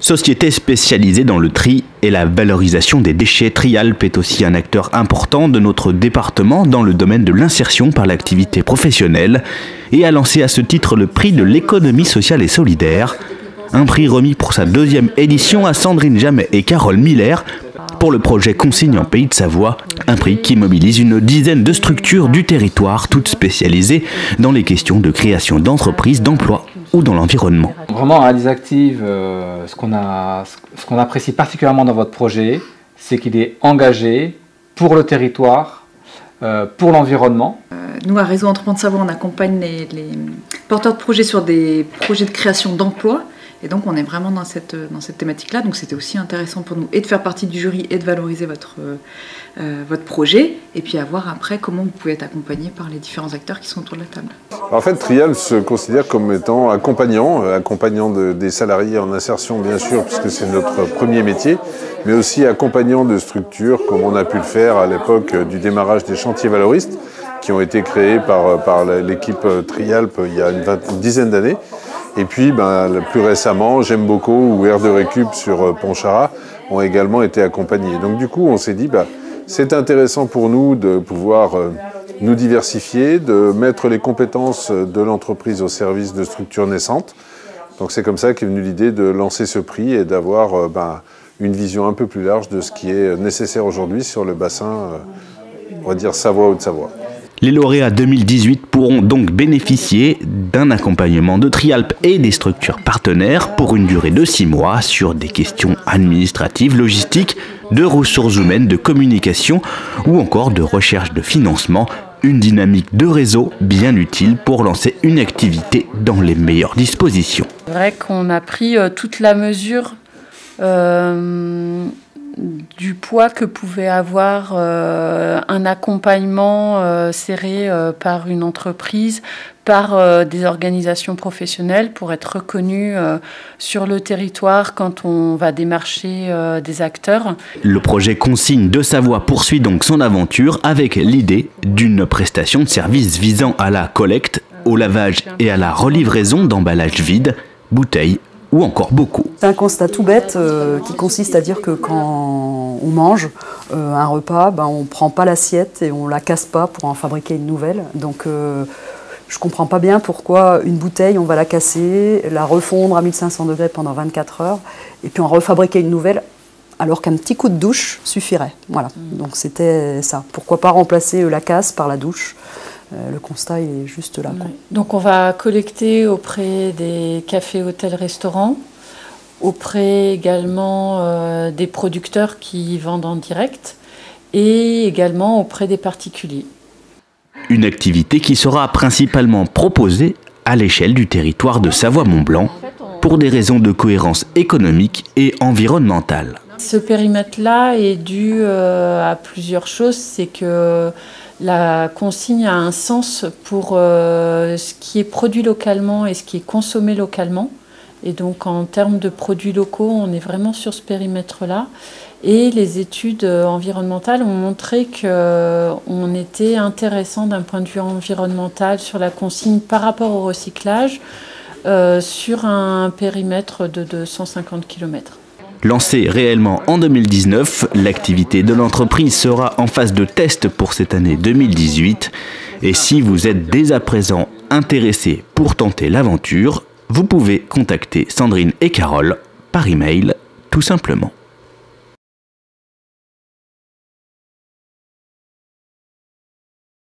Société spécialisée dans le tri et la valorisation des déchets, Trialp est aussi un acteur important de notre département dans le domaine de l'insertion par l'activité professionnelle et a lancé à ce titre le prix de l'économie sociale et solidaire. Un prix remis pour sa deuxième édition à Sandrine Jamet et Carole Miller pour le projet Consigne en Pays de Savoie, un prix qui mobilise une dizaine de structures du territoire, toutes spécialisées dans les questions de création d'entreprises, d'emploi ou dans l'environnement. Vraiment à Réaliser Active, ce qu'on apprécie particulièrement dans votre projet, c'est qu'il est engagé pour le territoire, pour l'environnement. Nous, à Réseau Entreprendre Savoie, on accompagne les porteurs de projets sur des projets de création d'emplois. Et donc on est vraiment dans cette thématique-là, donc c'était aussi intéressant pour nous et de faire partie du jury et de valoriser votre projet, et puis à voir après comment vous pouvez être accompagné par les différents acteurs qui sont autour de la table. En fait, Trialp se considère comme étant accompagnant des salariés en insertion bien sûr, puisque c'est notre premier métier, mais aussi accompagnant de structures comme on a pu le faire à l'époque du démarrage des chantiers valoristes, qui ont été créés par l'équipe Trialp il y a une dizaine d'années. Et puis, plus récemment, J'aime beaucoup ou Air de Récup sur Pontcharrat ont également été accompagnés. Donc du coup, on s'est dit, c'est intéressant pour nous de pouvoir nous diversifier, de mettre les compétences de l'entreprise au service de structures naissantes. Donc c'est comme ça qu'est venue l'idée de lancer ce prix et d'avoir une vision un peu plus large de ce qui est nécessaire aujourd'hui sur le bassin, on va dire Savoie-Haute-Savoie. Les lauréats 2018 pourront donc bénéficier d'un accompagnement de Trialp et des structures partenaires pour une durée de 6 mois sur des questions administratives, logistiques, de ressources humaines, de communication ou encore de recherche de financement. Une dynamique de réseau bien utile pour lancer une activité dans les meilleures dispositions. C'est vrai qu'on a pris toute la mesure du poids que pouvait avoir un accompagnement serré par une entreprise, par des organisations professionnelles pour être reconnu sur le territoire quand on va démarcher des acteurs. Le projet Consigne de Savoie poursuit donc son aventure avec l'idée d'une prestation de service visant à la collecte, au lavage et à la relivraison d'emballages vides, bouteilles ou encore beaucoup. C'est un constat tout bête qui consiste à dire que quand on mange un repas, on ne prend pas l'assiette et on ne la casse pas pour en fabriquer une nouvelle. Donc je ne comprends pas bien pourquoi une bouteille, on va la casser, la refondre à 1500 degrés pendant 24 heures et puis en refabriquer une nouvelle alors qu'un petit coup de douche suffirait. Voilà, donc c'était ça. Pourquoi pas remplacer la casse par la douche ? Le constat est juste là. Quoi. Donc on va collecter auprès des cafés, hôtels, restaurants, auprès également des producteurs qui vendent en direct et également auprès des particuliers. Une activité qui sera principalement proposée à l'échelle du territoire de Savoie-Mont-Blanc pour des raisons de cohérence économique et environnementale. Ce périmètre-là est dû à plusieurs choses. C'est que la consigne a un sens pour ce qui est produit localement et ce qui est consommé localement. Et donc en termes de produits locaux, on est vraiment sur ce périmètre-là. Et les études environnementales ont montré qu'on était intéressant d'un point de vue environnemental sur la consigne par rapport au recyclage sur un périmètre de 250 km. Lancée réellement en 2019, l'activité de l'entreprise sera en phase de test pour cette année 2018. Et si vous êtes dès à présent intéressés pour tenter l'aventure, vous pouvez contacter Sandrine et Carole par email tout simplement.